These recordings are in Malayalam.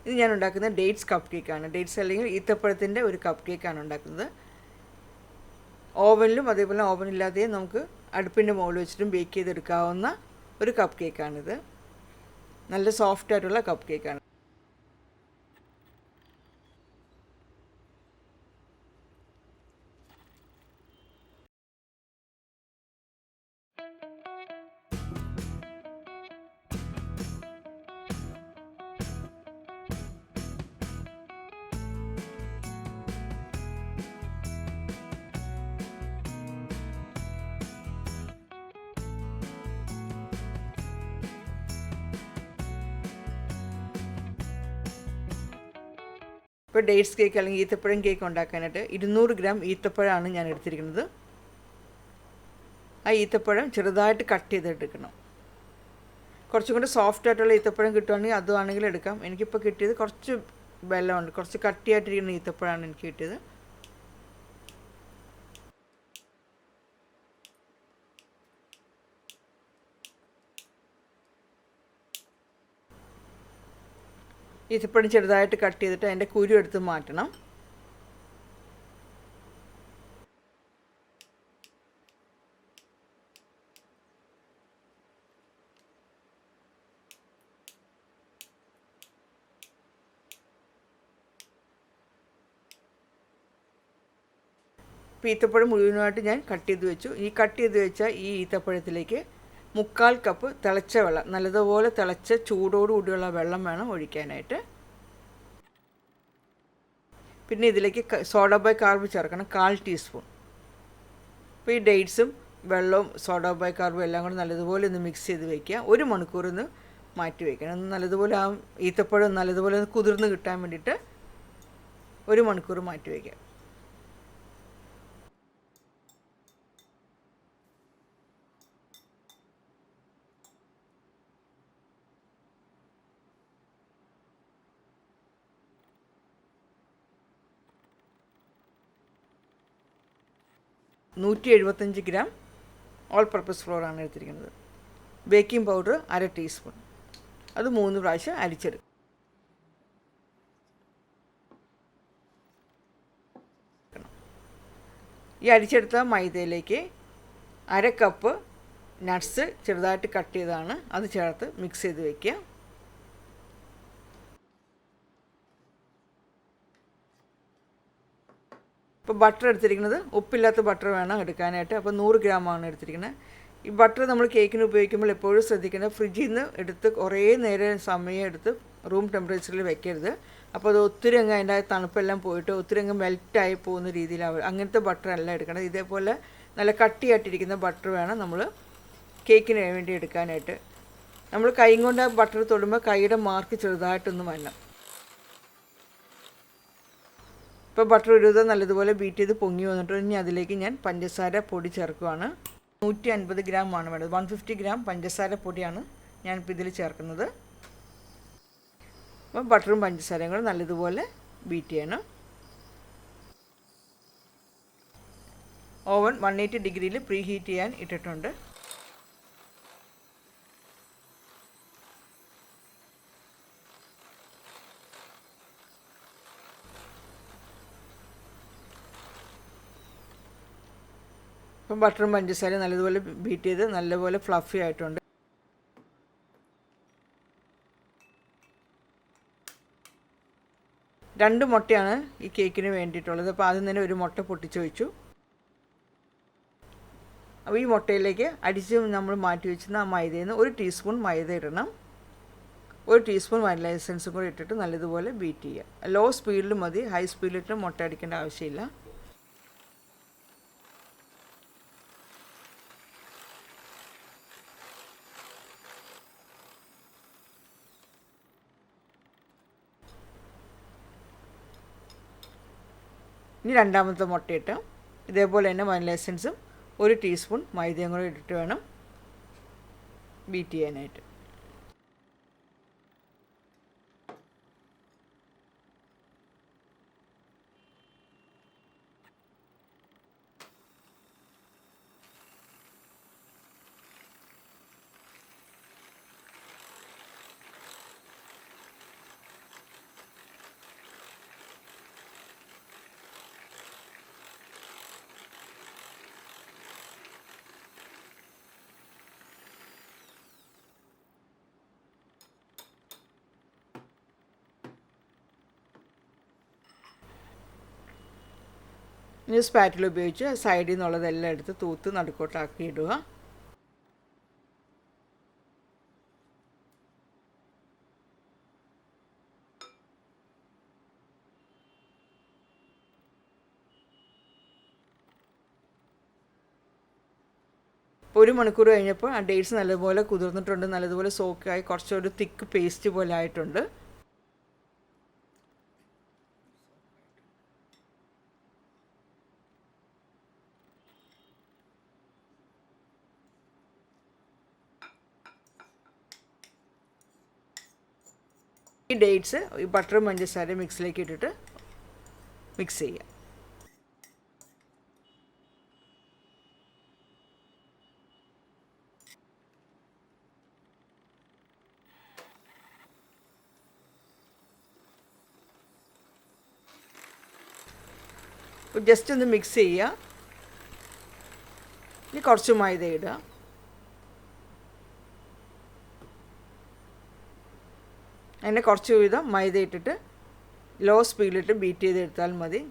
ഇത് ഞാൻ ഉണ്ടാക്കുന്നത് ഡേറ്റ്സ് കപ്പ് കേക്കാണ്. ഡേറ്റ്സ് അല്ലെങ്കിൽ ഈത്തപ്പഴത്തിൻ്റെ ഒരു കപ്പ് കേക്കാണ് ഉണ്ടാക്കുന്നത്. ഓവനിലും അതേപോലെ ഓവനില്ലാതെയും നമുക്ക് അടുപ്പിൻ്റെ മുകളിൽ വെച്ചിട്ടും ബേക്ക് ചെയ്തെടുക്കാവുന്ന ഒരു കപ്പ് കേക്കാണിത്. നല്ല സോഫ്റ്റായിട്ടുള്ള കപ്പ് കേക്കാണ്. ഇപ്പോൾ ഡേറ്റ്സ് കേക്ക് അല്ലെങ്കിൽ ഈത്തപ്പഴം കേക്ക് ഉണ്ടാക്കാനായിട്ട് 200 ഗ്രാം ഈത്തപ്പഴമാണ് ഞാൻ എടുത്തിരിക്കുന്നത്. ആ ഈത്തപ്പഴം ചെറുതായിട്ട് കട്ട് ചെയ്തെടുക്കണം. കുറച്ചും കൂടെ സോഫ്റ്റായിട്ടുള്ള ഈത്തപ്പഴം കിട്ടുവാണെങ്കിൽ അതുവാണെങ്കിലും എടുക്കാം. എനിക്കിപ്പോൾ കിട്ടിയത് കുറച്ച് വെള്ളമുണ്ട്, കുറച്ച് കട്ടിയായിട്ടിരിക്കുന്ന ഈത്തപ്പഴമാണ് എനിക്ക് കിട്ടിയത്. ഈത്തപ്പഴം ചെറുതായിട്ട് കട്ട് ചെയ്തിട്ട് അതിൻ്റെ കുരു എടുത്ത് മാറ്റണം. ഇപ്പോൾ ഈത്തപ്പഴം മുഴുവനായിട്ട് ഞാൻ കട്ട് ചെയ്ത് വെച്ചു. ഈ കട്ട് ചെയ്ത് വെച്ച ഈ ഈത്തപ്പഴത്തിലേക്ക് 3/4 കപ്പ് തിളച്ച വെള്ളം, നല്ലതുപോലെ തിളച്ച ചൂടോടുകൂടിയുള്ള വെള്ളം വേണം ഒഴിക്കാനായിട്ട്. പിന്നെ ഇതിലേക്ക് സോഡ ബൈകാർബ് ചേർക്കണം, 1/4 ടീസ്പൂൺ. അപ്പോൾ ഈ ഡേറ്റ്സും വെള്ളവും സോഡ ബൈകാർബും എല്ലാം കൂടെ നല്ലതുപോലെ ഒന്ന് മിക്സ് ചെയ്ത് വയ്ക്കുക. 1 മണിക്കൂർ ഒന്ന് മാറ്റി വയ്ക്കണം. നല്ലതുപോലെ ആ ഈത്തപ്പഴം നല്ലതുപോലെ ഒന്ന് കുതിർന്ന് കിട്ടാൻ വേണ്ടിയിട്ട് 1 മണിക്കൂർ മാറ്റി വയ്ക്കുക. $175 ഗ്രാം ഓൾ പർപ്പസ് ഫ്ലോറാണ് എടുത്തിരിക്കുന്നത്. Baking powder 1/2 teaspoon. അത് 3 പ്രാവശ്യം അരിച്ചെടുക്കും. ഈ അരിച്ചെടുത്ത മൈദയിലേക്ക് 1/2 കപ്പ് നട്ട്സ് ചെറുതായിട്ട് കട്ട് ചെയ്തതാണ് അത് ചേർത്ത് മിക്സ് ചെയ്ത് വയ്ക്കുക. ഇപ്പോൾ ബട്ടർ എടുത്തിരിക്കുന്നത് ഉപ്പില്ലാത്ത ബട്ടർ വേണം എടുക്കാനായിട്ട്. അപ്പോൾ 100 ഗ്രാമാണ് എടുത്തിരിക്കുന്നത്. ഈ ബട്ടർ നമ്മൾ കേക്കിന് ഉപയോഗിക്കുമ്പോൾ എപ്പോഴും ശ്രദ്ധിക്കണം, ഫ്രിഡ്ജിൽ നിന്ന് എടുത്ത് കുറേ നേരം സമയം എടുത്ത് റൂം ടെമ്പറേച്ചറിൽ വെക്കരുത്. അപ്പോൾ അത് ഒത്തിരി അങ്ങ് അതിൻ്റെ തണുപ്പെല്ലാം പോയിട്ട് ഒത്തിരി അങ്ങ് മെൽറ്റായി പോകുന്ന രീതിയിലാവും. അങ്ങനത്തെ ബട്ടർ അല്ല എടുക്കണം. ഇതേപോലെ നല്ല കട്ടിയായിട്ടിരിക്കുന്ന ബട്ടർ വേണം നമ്മൾ കേക്കിന് വേണ്ടി എടുക്കാനായിട്ട്. നമ്മൾ കൈ കൊണ്ട് ആ ബട്ടർ തൊടുമ്പോൾ കൈയുടെ മാർക്ക് ചെറുതായിട്ടൊന്ന് വരണം. ഇപ്പോൾ ബട്ടർ ഒരു നല്ലതുപോലെ ബീറ്റ് ചെയ്ത് പൊങ്ങി വന്നിട്ട് ഇനി അതിലേക്ക് ഞാൻ പഞ്ചസാര പൊടി ചേർക്കുകയാണ്. 150 ഗ്രാമാണ് വേണ്ടത്. 150 ഗ്രാം പഞ്ചസാര പൊടിയാണ് ഞാനിപ്പോൾ ഇതിൽ ചേർക്കുന്നത്. അപ്പോൾ ബട്ടറും പഞ്ചസാരയും കൂടെ നല്ലതുപോലെ ബീറ്റ് ചെയ്യണം. ഓവൻ 180 ഡിഗ്രിയിൽ പ്രീ ഹീറ്റ് ചെയ്യാൻ ഇട്ടിട്ടുണ്ട്. ഇപ്പം ബട്ടറും പഞ്ചസാരയും നല്ലതുപോലെ ബീറ്റ് ചെയ്ത് നല്ലപോലെ ഫ്ലഫി ആയിട്ടുണ്ട്. രണ്ട് മുട്ടയാണ് ഈ കേക്കിന് വേണ്ടിയിട്ടുള്ളത്. അപ്പോൾ ആദ്യം തന്നെ ഒരു മുട്ട പൊട്ടിച്ച് വെച്ചു. അപ്പോൾ ഈ മുട്ടയിലേക്ക് അടിച്ച് നമ്മൾ മാറ്റി വെച്ചിരുന്ന ആ മൈദയിൽ നിന്ന് 1 ടീസ്പൂൺ മൈദ ഇടണം. 1 ടീസ്പൂൺ വാനില എസൻസും കൂടി ഇട്ടിട്ട് നല്ലതുപോലെ ബീറ്റ് ചെയ്യുക. ലോ സ്പീഡിൽ മതി, ഹൈ സ്പീഡിലിട്ട് മുട്ട അടിക്കേണ്ട ആവശ്യമില്ല. ഇനി രണ്ടാമത്തെ മുട്ടയിട്ട് ഇതേപോലെ തന്നെ വാനില എസൻസും 1 ടീസ്പൂൺ മൈദയും കൂടെ ഇട്ടിട്ട് വേണം ബീറ്റ് ചെയ്യാനായിട്ട്. ഇനി സ്പാറ്റില ഉപയോഗിച്ച് സൈഡിൽ നിന്നുള്ളതെല്ലാം എടുത്ത് തൂത്ത് നടുക്കോട്ടാക്കി ഇടുക. ഒരു മണിക്കൂർ കഴിഞ്ഞപ്പോൾ ആ ഡേറ്റ്സ് നല്ലതുപോലെ കുതിർന്നിട്ടുണ്ട്, നല്ലതുപോലെ സോക്കായി കുറച്ചൊരു തിക്ക് പേസ്റ്റ് പോലെ ആയിട്ടുണ്ട്. ഈ ഡേറ്റ്സ് ഈ ബട്ടറും പഞ്ചസാരയും മിക്സിലേക്ക് ഇട്ടിട്ട് മിക്സ് ചെയ്യുക. ജസ്റ്റ് ഒന്ന് മിക്സ് ചെയ്യുക. ഇനി കുറച്ച് മൈദ ഇടുക. അതിനെ കുറച്ച് വീതം മൈദ ഇട്ടിട്ട് ലോ സ്പീഡിലിട്ട് ബീറ്റ് ചെയ്തെടുത്താൽ മതി.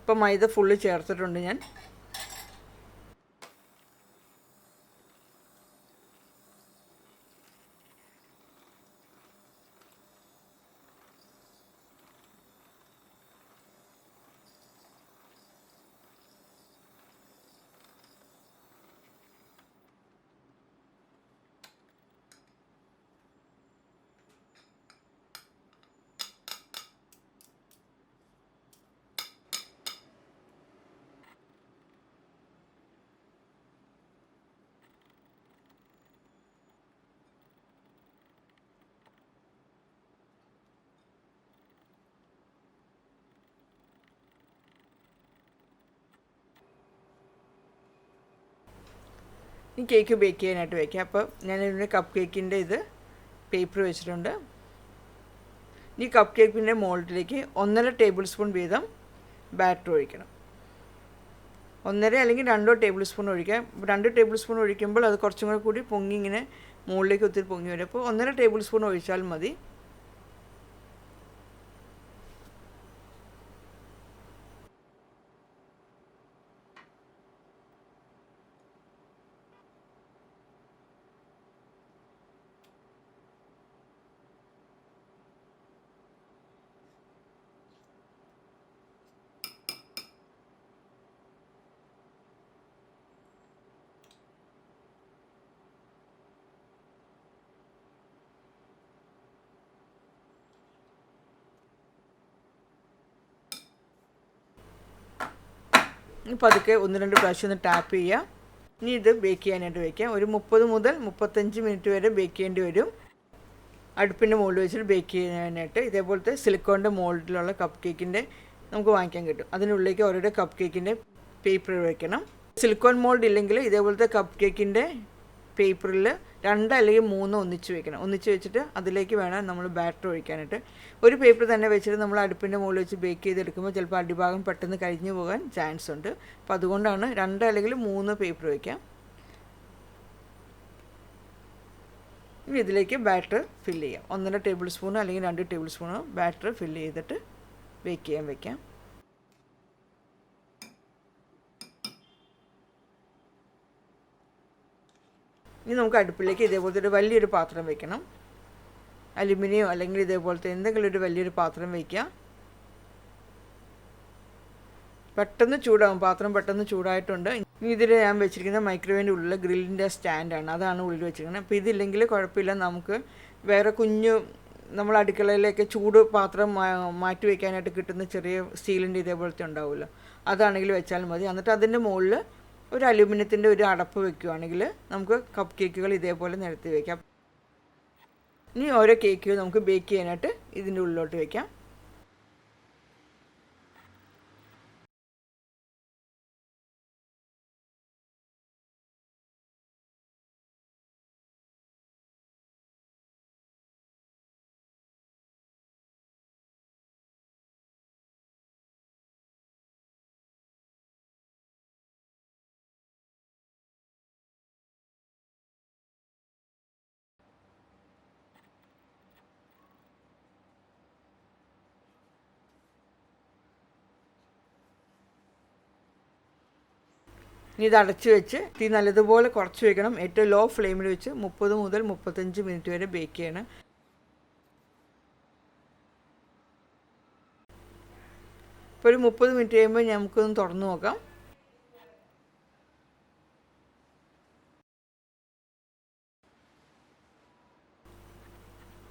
ഇപ്പോൾ മൈദ ഫുള്ള് ചേർത്തിട്ടുണ്ട് ഞാൻ. ഈ കേക്ക് ബേക്ക് ചെയ്യാനായിട്ട് വയ്ക്കാം. അപ്പോൾ ഞാനിതിൻ്റെ കപ്പ് കേക്കിൻ്റെ ഇത് പേപ്പർ വെച്ചിട്ടുണ്ട്. ഈ കപ്പ് കേക്കിൻ്റെ മോൾഡിലേക്ക് 1.5 ടേബിൾ സ്പൂൺ വീതം ബാറ്റർ ഒഴിക്കണം. 1.5 അല്ലെങ്കിൽ 2 ടേബിൾ സ്പൂൺ ഒഴിക്കാം. 2 ടേബിൾ സ്പൂൺ ഒഴിക്കുമ്പോൾ അത് കുറച്ചും കൂടി പൊങ്ങി ഇങ്ങനെ മുകളിലേക്ക് ഒത്തിരി പൊങ്ങി വരും. അപ്പോൾ 1.5 ടേബിൾ സ്പൂൺ ഒഴിച്ചാൽ മതി. പതുക്കെ 1-2 പ്രാവശ്യം ഒന്ന് ടാപ്പ് ചെയ്യുക. ഇനി ഇത് ബേക്ക് ചെയ്യാനായിട്ട് വയ്ക്കാം. ഒരു 30 മുതൽ 35 മിനിറ്റ് വരെ ബേക്ക് ചെയ്യേണ്ടി വരും. അടുപ്പിൻ്റെ മോൾഡ് വെച്ചിട്ട് ബേക്ക് ചെയ്യാനായിട്ട് ഇതേപോലത്തെ സിലിക്കോണിൻ്റെ മോൾഡിലുള്ള കപ്പ് കേക്കിൻ്റെ നമുക്ക് വാങ്ങിക്കാൻ കിട്ടും. അതിനുള്ളിലേക്ക് ഓരോ കപ്പ് കേക്കിൻ്റെ പേപ്പർ വയ്ക്കണം. സിലിക്കോൺ മോൾഡ് ഇല്ലെങ്കിൽ ഇതേപോലത്തെ കപ്പ് കേക്കിൻ്റെ പേപ്പറിൽ 2 അല്ലെങ്കിൽ 3 ഒന്നിച്ച് വെക്കണം. ഒന്നിച്ച് വെച്ചിട്ട് അതിലേക്ക് വേണം നമ്മൾ ബാറ്റർ ഒഴിക്കാനായിട്ട്. ഒരു പേപ്പർ തന്നെ വെച്ചിട്ട് നമ്മൾ അടുപ്പിൻ്റെ മുകളിൽ വെച്ച് ബേക്ക് ചെയ്തെടുക്കുമ്പോൾ ചിലപ്പോൾ അടിഭാഗം പെട്ടെന്ന് കരിഞ്ഞു പോകാൻ ചാൻസ് ഉണ്ട്. അപ്പോൾ അതുകൊണ്ടാണ് 2 അല്ലെങ്കിൽ 3 പേപ്പർ വയ്ക്കാം. ഇനി ഇതിലേക്ക് ബാറ്റർ ഫില്ല് ചെയ്യാം. 1.5 ടേബിൾ സ്പൂൺ അല്ലെങ്കിൽ 2 ടേബിൾ സ്പൂൺ ബാറ്റർ ഫില്ല് ചെയ്തിട്ട് ബേക്ക് ചെയ്യാൻ വയ്ക്കാം. ഇനി നമുക്ക് അടുപ്പിലേക്ക് ഇതേപോലത്തെ ഒരു വലിയൊരു പാത്രം വയ്ക്കണം. അലുമിനിയം അല്ലെങ്കിൽ ഇതേപോലത്തെ എന്തെങ്കിലും ഒരു വലിയൊരു പാത്രം വയ്ക്കുക. പെട്ടെന്ന് ചൂടാകും. പാത്രം പെട്ടെന്ന് ചൂടായിട്ടുണ്ട്. ഇനി ഇതിൽ ഞാൻ വെച്ചിരിക്കുന്ന മൈക്രോവേവിൻ്റെ ഉള്ളിൽ ഗ്രില്ലിൻ്റെ സ്റ്റാൻഡാണ്. അതാണ് ഉള്ളിൽ വെച്ചിരിക്കുന്നത്. അപ്പോൾ ഇതില്ലെങ്കിൽ കുഴപ്പമില്ല, നമുക്ക് വേറെ കുഞ്ഞു നമ്മൾ അടുക്കളയിലേക്ക് ചൂട് പാത്രം മാറ്റി വയ്ക്കാനായിട്ട് കിട്ടുന്ന ചെറിയ സ്റ്റീലിൻ്റെ ഇതേപോലത്തെ ഉണ്ടാവുമല്ലോ, അതാണെങ്കിൽ വെച്ചാൽ മതി. എന്നിട്ട് അതിൻ്റെ മുകളിൽ ഒരു അലുമിനിയത്തിൻ്റെ ഒരു അടപ്പ് വെക്കുകയാണെങ്കിൽ നമുക്ക് കപ്പ് കേക്കുകൾ ഇതേപോലെ നിരത്തി വയ്ക്കാം. ഇനി ഓരോ കേക്കുകൾ നമുക്ക് ബേക്ക് ചെയ്യാനായിട്ട് ഇതിൻ്റെ ഉള്ളിലോട്ട് വയ്ക്കാം. ഇനി ഇത് അടച്ച് വെച്ച് തീ നല്ലതുപോലെ കുറച്ച് വയ്ക്കണം. ഏറ്റവും ലോ ഫ്ലെയിമിൽ വെച്ച് 30 മുതൽ 35 മിനിറ്റ് വരെ ബേക്ക് ചെയ്യണം. ഇപ്പോൾ ഒരു 30 മിനിറ്റ് കഴിയുമ്പോൾ നമുക്കൊന്ന് തുറന്ന് നോക്കാം.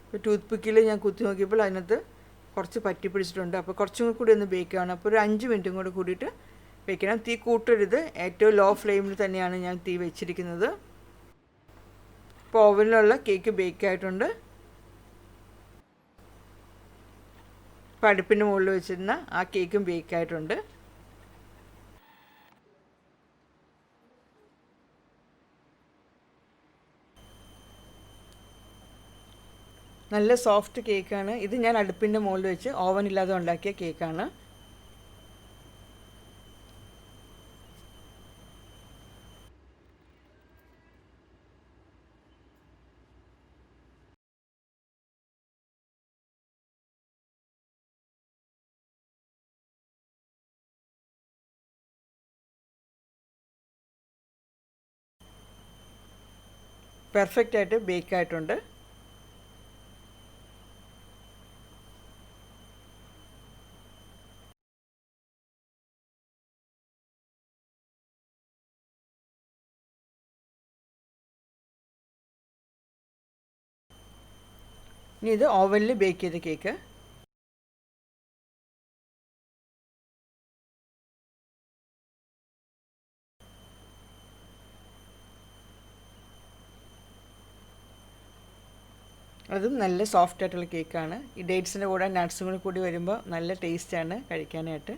ഇപ്പോൾ ടൂത്ത് പിക്കിൽ ഞാൻ കുത്തി നോക്കിയപ്പോൾ അതിനകത്ത് കുറച്ച് പറ്റി പിടിച്ചിട്ടുണ്ട്. അപ്പോൾ കുറച്ചും കൂടി ഒന്ന് ബേക്ക് ചെയ്യണം. അപ്പോൾ ഒരു 5 മിനിറ്റും കൂടെ കൂടിയിട്ട് വെക്കണം. തീ കൂട്ടരുത്, ഏറ്റവും ലോ ഫ്ലെയിമിൽ തന്നെയാണ് ഞാൻ തീ വെച്ചിരിക്കുന്നത്. ഇപ്പോൾ ഓവനിലുള്ള കേക്ക് ബേക്ക് ആയിട്ടുണ്ട്. ഇപ്പോൾ അടുപ്പിൻ്റെ മുകളിൽ വെച്ചിരുന്ന ആ കേക്കും ബേക്ക് ആയിട്ടുണ്ട്. നല്ല സോഫ്റ്റ് കേക്കാണ് ഇത്. ഞാൻ അടുപ്പിൻ്റെ മുകളിൽ വെച്ച് ഓവൻ ഇല്ലാതെ ഉണ്ടാക്കിയ കേക്കാണ്. പെർഫെക്റ്റ് ആയിട്ട് ബേക്ക് ആയിട്ടുണ്ട്. ഇനി ഇത് ഓവനിൽ ബേക്ക് ചെയ്ത കേക്ക്. അതും നല്ല സോഫ്റ്റ് ആയിട്ടുള്ള കേക്കാണ്. ഈ ഡേറ്റ്സിൻ്റെ കൂടെ നട്ട്സും കൂടി വരുമ്പോൾ നല്ല ടേസ്റ്റാണ് കഴിക്കാനായിട്ട്.